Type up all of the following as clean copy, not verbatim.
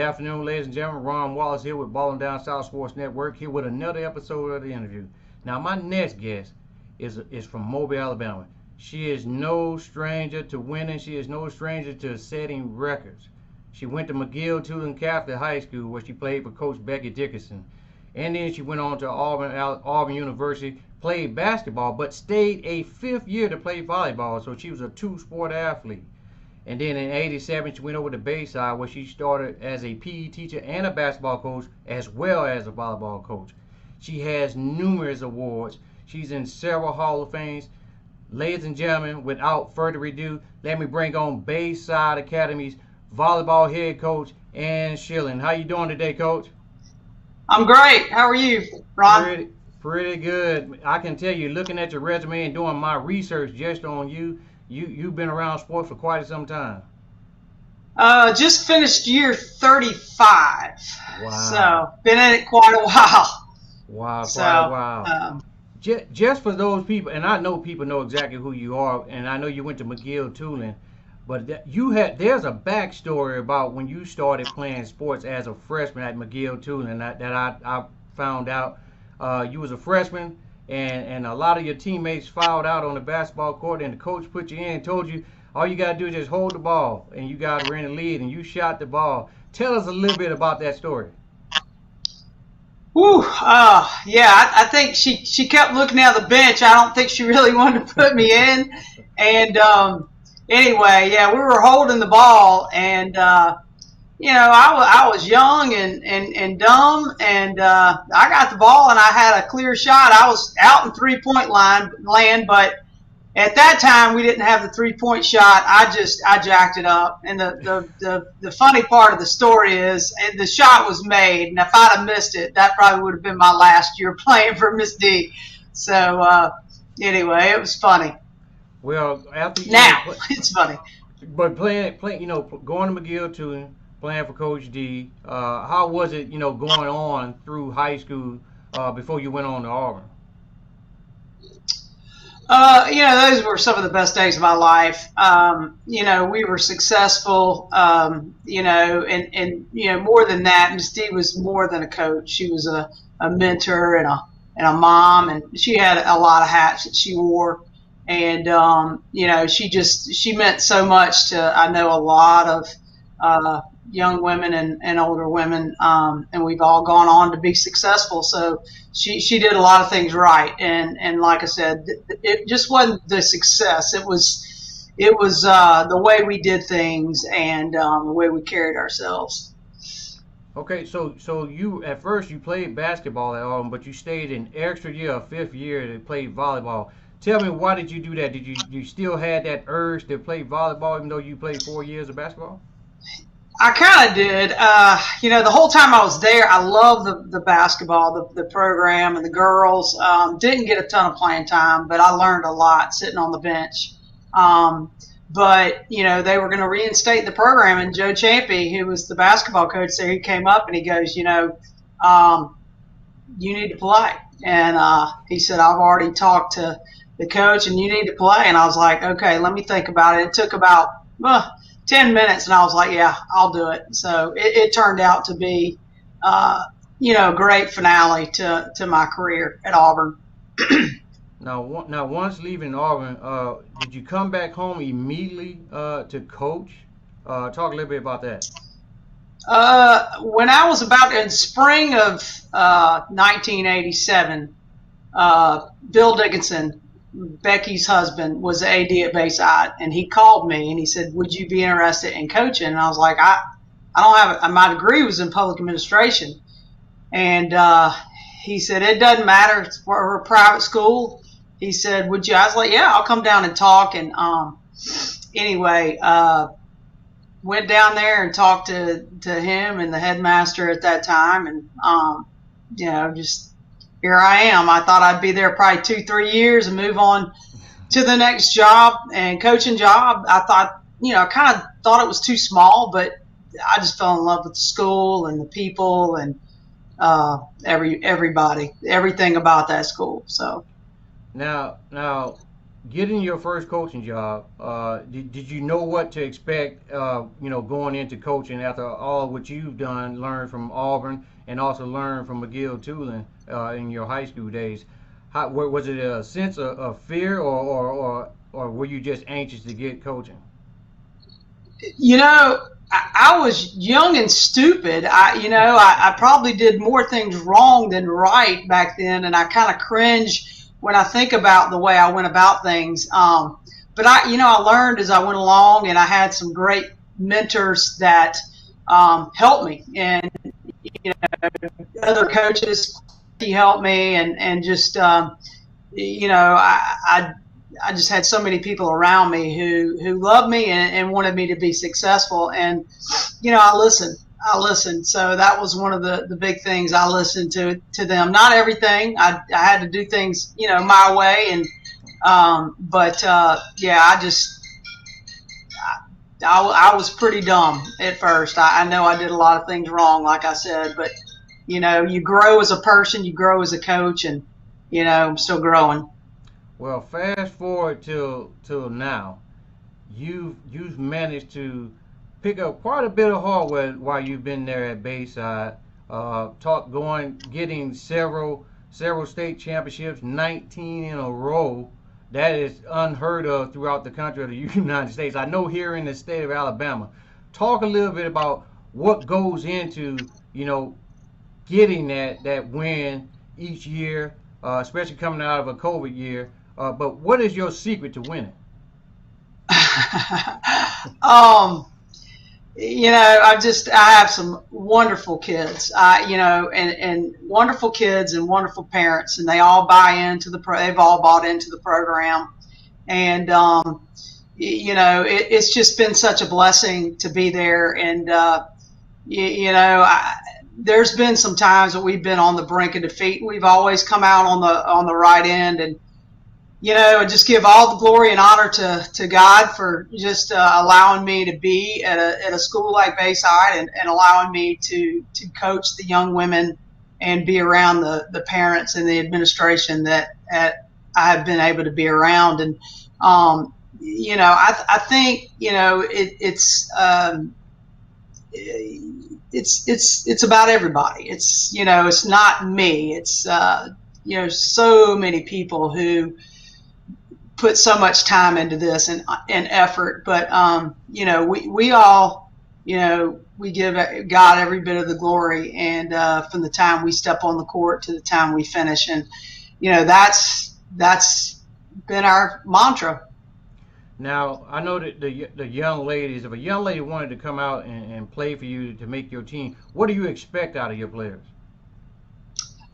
afternoon, ladies and gentlemen. Ron Wallace here with Ballin' Down South Sports Network, here with another episode of the interview. Now, my next guest is from Mobile, Alabama. She is no stranger to winning. She is no stranger to setting records. She went to McGill-Toolen Catholic High School, where she played for Coach Becky Dickerson. And then she went on to Auburn University, played basketball, but stayed a fifth year to play volleyball. So she was a two-sport athlete. And then in '87, she went over to Bayside, where she started as a PE teacher and a basketball coach, as well as a volleyball coach. She has numerous awards. She's in several Hall of Fames. Ladies and gentlemen, without further ado, let me bring on Bayside Academy's volleyball head coach, Ann Schilling. How you doing today, Coach? I'm great. How are you, Ron? Pretty good. I can tell you, looking at your resume and doing my research just on you, you've been around sports for quite some time. Just finished year 35. Wow. So been in it quite a while. Wow, quite a while. Just for those people, and I know people know exactly who you are, and I know you went to McGill-Toolen, but there's a backstory about when you started playing sports as a freshman at McGill-Toolen that I found out. You was a freshman, and a lot of your teammates fouled out on the basketball court, and the coach put you in and told you all you got to do is just hold the ball, and you guys were in the lead, and you shot the ball. Tell us a little bit about that story. Whew, yeah, I think she kept looking at the bench. I don't think she really wanted to put me in. And anyway, yeah, we were holding the ball, and I was young and dumb, and I got the ball and I had a clear shot. I was out in 3-point land, but at that time we didn't have the 3-point shot. I jacked it up, and the funny part of the story is the shot was made, and if I'd have missed it, that probably would have been my last year playing for Miss D. So anyway, it was funny. Well, after it's funny. But playing, going to McGill-Toolen, playing for Coach D, how was it, going on through high school before you went on to Auburn? Those were some of the best days of my life. We were successful, and more than that, Miss D was more than a coach. She was a mentor and a mom, and she had a lot of hats that she wore. And, she meant so much to, I know, a lot of young women and older women, and we've all gone on to be successful. So she did a lot of things right. And like I said, it just wasn't the success. It was the way we did things and the way we carried ourselves. Okay, so you at first you played basketball at Auburn, but you stayed an extra year, a fifth year, to play volleyball. Tell me, why did you do that? Did you still had that urge to play volleyball even though you played 4 years of basketball? I kind of did. The whole time I was there, I loved the basketball, the program, and the girls. Didn't get a ton of playing time, but I learned a lot sitting on the bench. But they were going to reinstate the program, and Joe Champy, who was the basketball coach there, he came up and he goes, you need to play. And he said, I've already talked to the coach, and you need to play. And I was like, okay, let me think about it. It took about 10 minutes, and I was like, yeah, I'll do it. So it turned out to be, a great finale to my career at Auburn. Now, once leaving Auburn, did you come back home immediately to coach? Talk a little bit about that. When I was about in spring of 1987, Bill Dickinson, Becky's husband, was the AD at Bayside, and he called me and he said, would you be interested in coaching? And I was like, I don't have my degree was in public administration. And he said, it doesn't matter, we're a private school. He said, would you? I was like, yeah, I'll come down and talk. And anyway, went down there and talked to him and the headmaster at that time, and just here I am. I thought I'd be there probably 2-3 years and move on to the next job and coaching job. I thought, I kind of thought it was too small, but I just fell in love with the school and the people and everybody, everything about that school. So now getting your first coaching job, did you know what to expect, going into coaching after all what you've done, learned from Auburn, and also learned from McGill Tulane in your high school days? Was it a sense of fear, or were you just anxious to get coaching? I was young and stupid. I probably did more things wrong than right back then, and I kind of cringe when I think about the way I went about things. But I learned as I went along, and I had some great mentors that helped me, and other coaches helped me, and just I just had so many people around me who loved me and wanted me to be successful. And, I listened. So that was one of the big things. I listened to them. Not everything. I had to do things, my way. And, I was pretty dumb at first. I know I did a lot of things wrong, like I said, but, you grow as a person, you grow as a coach, and, I'm still growing. Well, fast forward till now, you've managed to pick up quite a bit of hardware while you've been there at Bayside. Getting several state championships, 19 in a row. That is unheard of throughout the country of the United States. I know here in the state of Alabama. Talk a little bit about what goes into getting that win each year, especially coming out of a COVID year. But what is your secret to winning? I have some wonderful kids, and wonderful kids and wonderful parents, and they all buy into they've all bought into the program. And, it's just been such a blessing to be there. And, there's been some times that we've been on the brink of defeat. We've always come out on the right end, and just give all the glory and honor to God for just allowing me to be at a school like Bayside, and allowing me to coach the young women and be around the parents and the administration that I have been able to be around. And I think it's about everybody. It's not me. It's so many people who put so much time into this and effort, but we all we give God every bit of the glory, and from the time we step on the court to the time we finish, and that's been our mantra. Now, I know that the young ladies, if a young lady wanted to come out and play for you to make your team, what do you expect out of your players?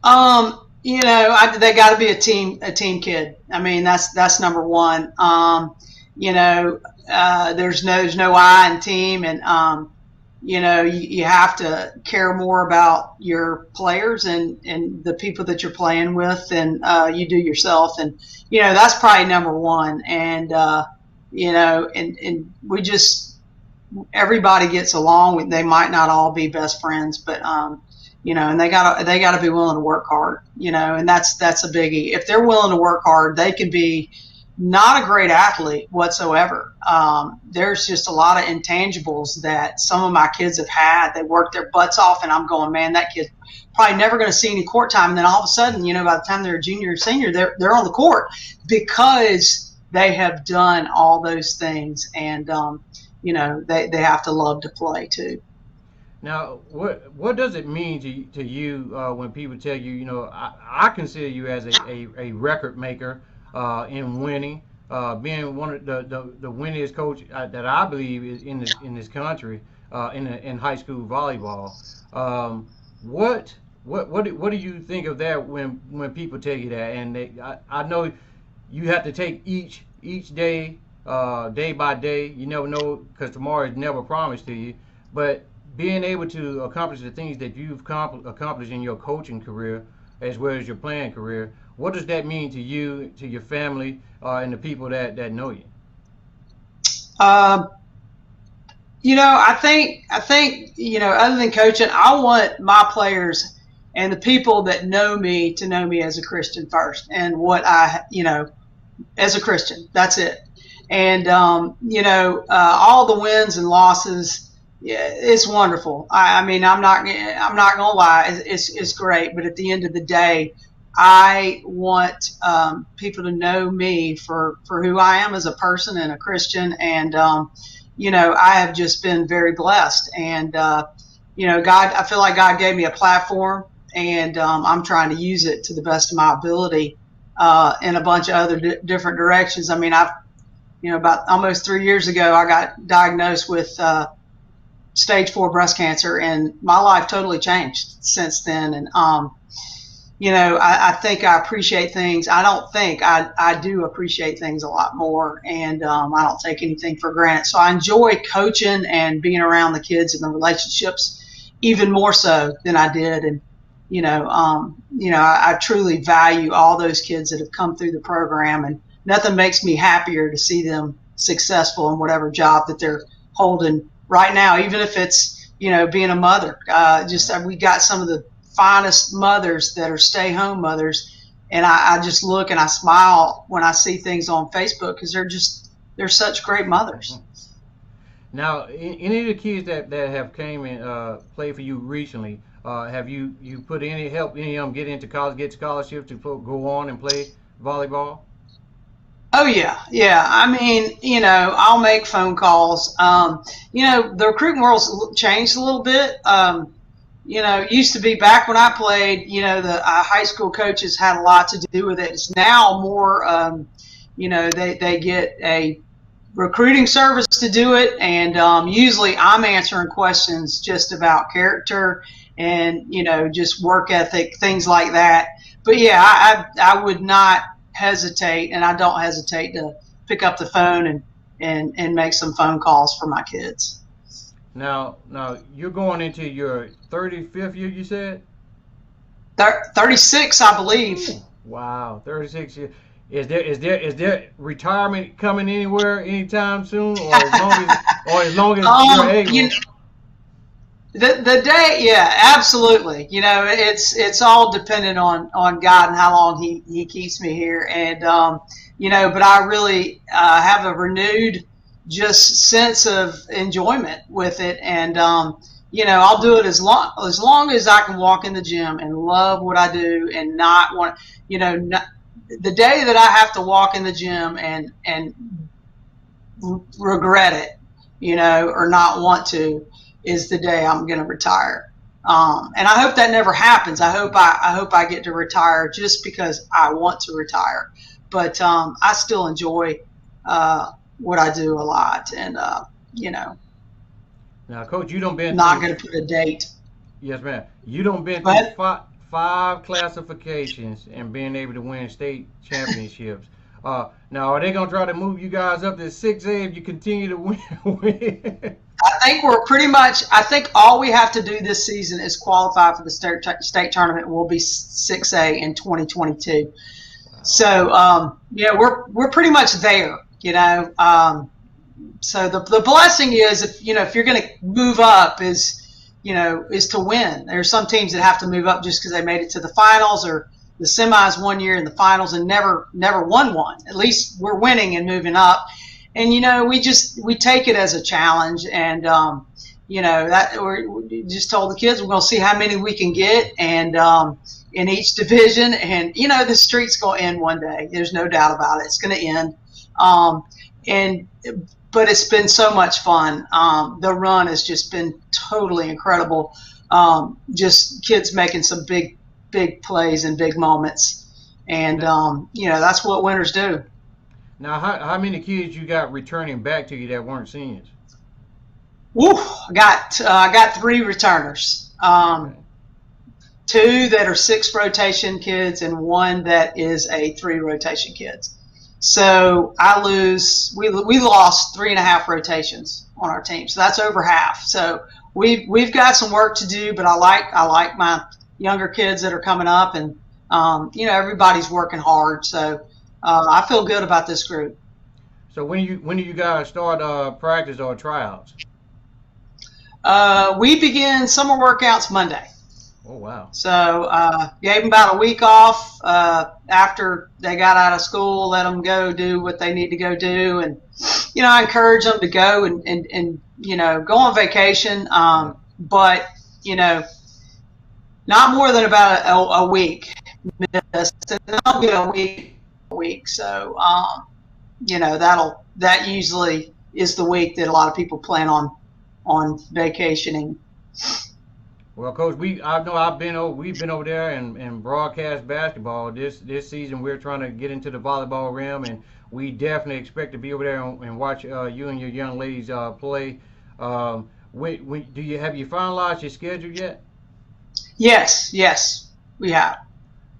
They got to be a team kid. I mean, that's number one. There's no I in team, and you have to care more about your players and the people that you're playing with than you do yourself. And that's probably number one. And and we just, everybody gets along. They might not all be best friends, but and they gotta be willing to work hard, and that's a biggie. If they're willing to work hard, they can be not a great athlete whatsoever. There's just a lot of intangibles that some of my kids have had. They work their butts off, and I'm going, man, that kid's probably never going to see any court time. And then all of a sudden, by the time they're a junior or senior, they're on the court because they have done all those things, and they have to love to play too. Now, what does it mean to you when people tell you, I consider you as a record maker in winning, being one of the winningest coach that I believe is in this country in high school volleyball. What do you think of that when people tell you that? And I know you have to take each day, day by day. You never know, because tomorrow is never promised to you, but being able to accomplish the things that you've accomplished in your coaching career as well as your playing career, what does that mean to you, to your family, and the people that know you? I think other than coaching, I want my players and the people that know me to know me as a Christian first, and what as a Christian. That's it. And all the wins and losses, yeah, it's wonderful. I mean, I'm not gonna lie, it's great. But at the end of the day, I want people to know me for who I am as a person and a Christian. And I have just been very blessed. And God, I feel like God gave me a platform, and I'm trying to use it to the best of my ability in a bunch of other different directions. I mean, about almost 3 years ago, I got diagnosed with stage 4 breast cancer, and my life totally changed since then. And I think I appreciate things. I don't think I do appreciate things a lot more, and I don't take anything for granted. So I enjoy coaching and being around the kids and the relationships even more so than I did. And I truly value all those kids that have come through the program, and nothing makes me happier to see them successful in whatever job that they're holding right now, even if it's, being a mother. We got some of the finest mothers that are stay-home mothers, and I just look and I smile when I see things on Facebook, because they're such great mothers. Now, any of the kids that have came and played for you recently, have you put any help any of them get into college, get scholarships to go on and play volleyball? Oh yeah. I mean, I'll make phone calls. The recruiting world's changed a little bit. It used to be back when I played, the high school coaches had a lot to do with it. It's now more, they get a recruiting service to do it, and usually I'm answering questions just about character and, just work ethic, things like that. But yeah, I would not hesitate, and I don't hesitate to pick up the phone and make some phone calls for my kids. Now you're going into your 35th year, you said? 36, I believe. Ooh, wow, 36 years. Is there retirement coming anywhere anytime soon, or as long as you're able? The day, yeah, absolutely. It's all dependent on God and how long He keeps me here, and but I really have a renewed just sense of enjoyment with it, and I'll do it as long as I can walk in the gym and love what I do and not want, the day that I have to walk in the gym and regret it, or not want to, is the day I'm going to retire. And I hope that never happens. I hope I get to retire just because I want to retire. But I still enjoy what I do a lot, and Now, Coach, you don't been not through. going to put a date. Yes, ma'am. You don't been through But five classifications and being able to win state championships. Now, are they gonna try to move you guys up to 6A if you continue to win? I think all we have to do this season is qualify for the state tournament. We'll be 6A in 2022. Wow. So we're pretty much there. So the blessing is, if you're going to move up, is to win. There's some teams that have to move up just because they made it to the finals or the semis one year and the finals and never won one. At least we're winning and moving up. And we take it as a challenge, and that we just told the kids we're going to see how many we can get, and in each division, and the streak's going to end one day. There's no doubt about it. It's going to end, but it's been so much fun. The run has just been totally incredible. Just kids making some big plays and big moments, and that's what winners do. Now, how many kids you got returning back to you that weren't seniors? Woo! I got 3 returners. Okay. 2 that are 6 rotation kids and 1 that is a 3 rotation kids. So we lost 3.5 rotations on our team. So that's over half. So we've got some work to do, but I like my younger kids that are coming up, and everybody's working hard. So I feel good about this group. So when do you guys start practice or tryouts? We begin summer workouts Monday. Oh, wow. So gave them about a week off after they got out of school. Let them go do what they need to go do, and I encourage them to go and go on vacation. But not more than about a week. I'll get a week. So that usually is the week that a lot of people plan on vacationing. Well, Coach, I know we've been over there and broadcast basketball this season. We're trying to get into the volleyball realm, and we definitely expect to be over there and watch you and your young ladies play. Do you finalized your schedule yet? Yes, we have.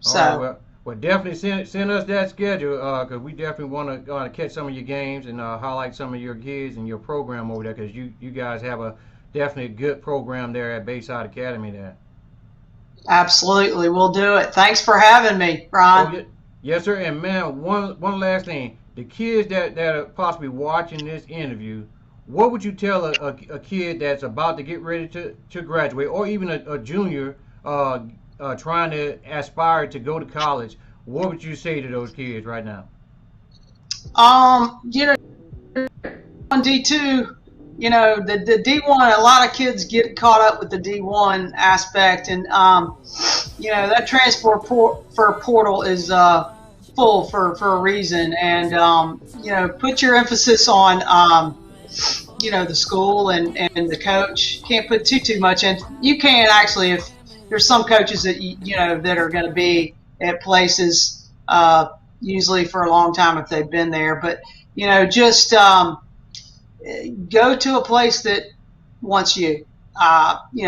So. All right, well, definitely send us that schedule because we definitely want to catch some of your games and highlight some of your kids and your program over there because you guys have a definitely good program there at Bayside Academy there. Absolutely, we'll do it. Thanks for having me, Ron. Oh, yes, sir. And man, one last thing: the kids that are possibly watching this interview, what would you tell a kid that's about to get ready to graduate, or even a junior trying to aspire to go to college? What would you say to those kids right now? On D2. The D1, a lot of kids get caught up with the D1 aspect, and that transfer portal is full for a reason, and put your emphasis on the school and the coach. Can't put too much in. You can actually, if there's some coaches that that are going to be at places usually for a long time if they've been there, but just go to a place that wants you.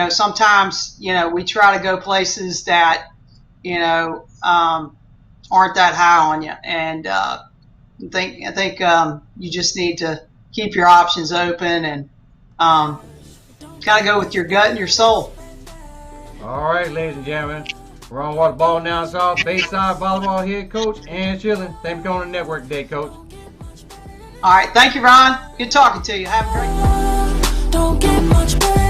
Sometimes we try to go places that aren't that high on you, and I think you just need to keep your options open and kind of go with your gut and your soul. All right, ladies and gentlemen, Ron Water, ball down south, Bayside volleyball head coach, and Schilling. Thanks for coming on the network today, Coach. All right, thank you, Ron. Good talking to you. Have a great day. Don't get much better.